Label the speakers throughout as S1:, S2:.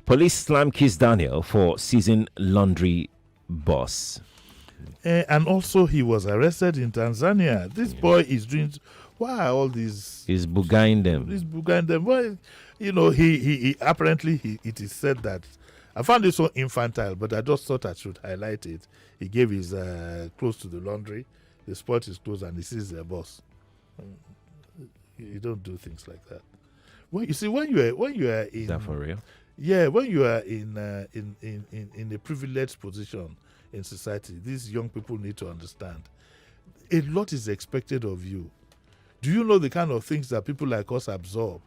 S1: Police slam Kizz Daniel for seizing laundry boss.
S2: And also, he was arrested in Tanzania. This boy is doing. Why are all these?
S1: He's bugaing them.
S2: He's bugaing them. Well, he apparently it is said that I found it so infantile, but I just thought I should highlight it. He gave his clothes to the laundry. They spot his clothes and he sees their boss. You don't do things like that. Well, you see, when you are in.
S1: Is that for real?
S2: Yeah, when you are in a privileged position in society, these young people need to understand a lot is expected of you. Do you know the kind of things that people like us absorb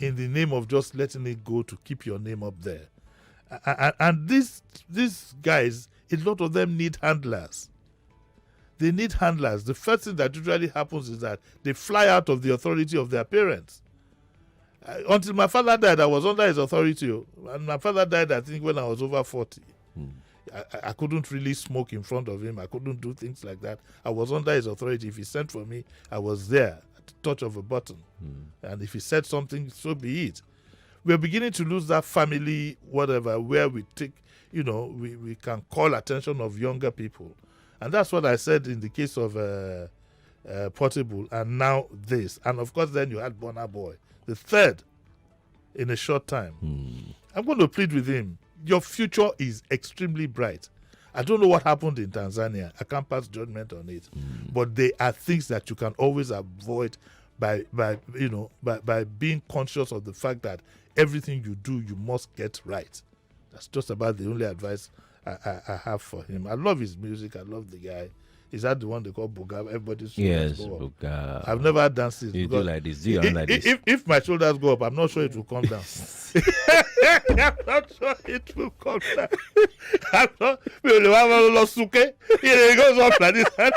S2: in the name of just letting it go to keep your name up there? And these guys, a lot of them need handlers. They need handlers. The first thing that usually happens is that they fly out of the authority of their parents. Until my father died, I was under his authority. And my father died, I think, when I was over 40. I couldn't really smoke in front of him. I couldn't do things like that. I was under his authority. If he sent for me, I was there at the touch of a button. And if he said something, so be it. We're beginning to lose that family, whatever, where we take, we can call attention of younger people. And that's what I said in the case of Portable, and now this. And of course, then you had Burna Boy, the third in a short time. I'm going to plead with him. Your future is extremely bright. I don't know what happened in Tanzania. I can't pass judgment on it. But there are things that you can always avoid by being conscious of the fact that everything you do, you must get right. That's just about the only advice I have for him. I love his music. I love the guy. Is that the one they call Buga? Everybody's shoulders go up.
S1: Buga.
S2: I've never danced it.
S1: You do like this. Do you like this?
S2: If my shoulders go up, I'm not sure it will come down. I'm not sure it will come down. I'm not. It goes up like this. I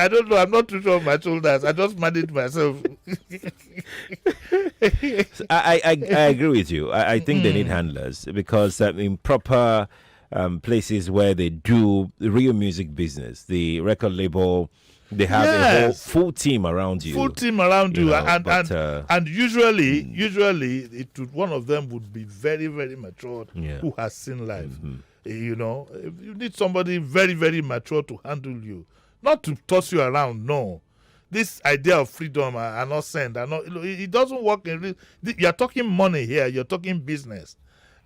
S2: don't know. I'm not too sure of my shoulders. I just manage myself.
S1: I agree with you. I think they need handlers because in proper places where they do real music business, the record label, they have a whole full team around you. And usually one of them would be very, very matured, who has seen life. You need somebody very, very mature to handle you, not to toss you around. No, this idea of freedom are not sent. It doesn't work. You're talking money here. You're talking business.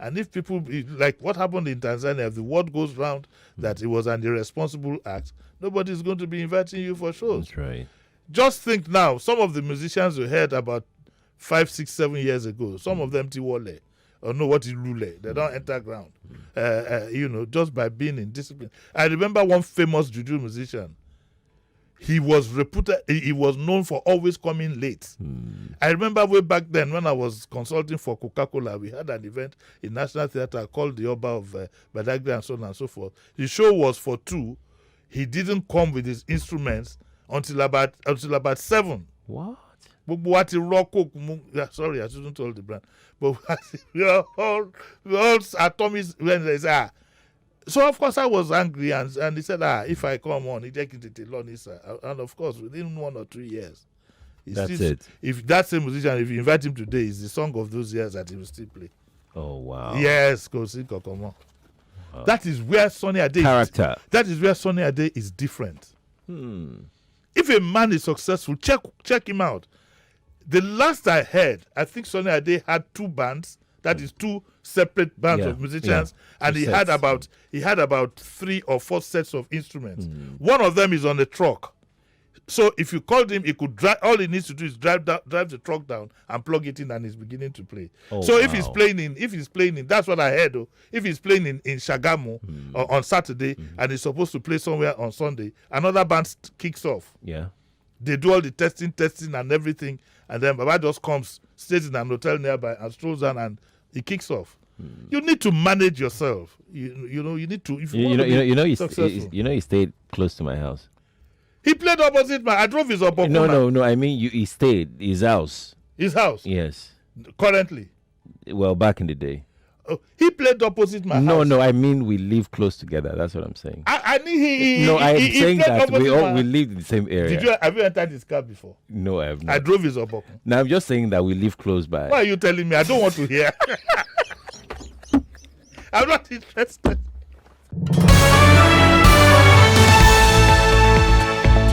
S1: And if people, like what happened in Tanzania, if the word goes round that it was an irresponsible act, nobody's going to be inviting you for shows. That's right.
S2: Just think now, some of the musicians you heard about 5, 6, 7 years ago, some of them Tiwole, or know what is Lule, they don't enter ground, just by being in discipline. I remember one famous juju musician. He was reputed, he was known for always coming late. I remember way back then when I was consulting for Coca-Cola, we had an event in National Theatre called the Oba of Badagry and so on and so forth. The show was for 2. He didn't come with his instruments until about 7.
S1: What?
S2: Sorry, I shouldn't tell the brand. But we are all atomies when they say, So of course I was angry and he said, if I come on, he take it to Lonisa. And of course, within 1 or 2 years,
S1: it.
S2: If that same musician, if you invite him today, it's the song of those years that he will still play.
S1: Oh wow!
S2: Yes, go see Kokomo. That is where Sonny Ade
S1: character.
S2: That is where Sonny Ade is different. If a man is successful, check him out. The last I heard, I think Sonny Ade had 2 bands. That is 2 separate bands of musicians, and he had about 3 or 4 sets of instruments. One of them is on a truck. So if you called him, he could drive. All he needs to do is drive the truck down and plug it in, and he's beginning to play. If he's playing in, that's what I heard. Though, if he's playing in Shagamu on Saturday and he's supposed to play somewhere on Sunday, another band kicks off.
S1: Yeah,
S2: they do all the testing and everything, and then Baba just comes, stays in an hotel nearby, and strolls down, and he kicks off. You need to manage yourself. You need to. If
S1: he stayed close to my house.
S2: He played opposite my. I drove his opposite.
S1: No. I mean, he stayed his house.
S2: His house.
S1: Yes.
S2: Currently.
S1: Well, back in the day.
S2: Oh, he played opposite my
S1: No,
S2: house.
S1: no, I mean we live close together. That's what I'm saying.
S2: I mean,
S1: No, I'm saying that we
S2: my...
S1: live in the same area.
S2: Have you entered his car before?
S1: No, I have not.
S2: I drove his Obokun.
S1: Now I'm just saying that we live close by.
S2: Why are you telling me? I don't want to hear. I'm not interested.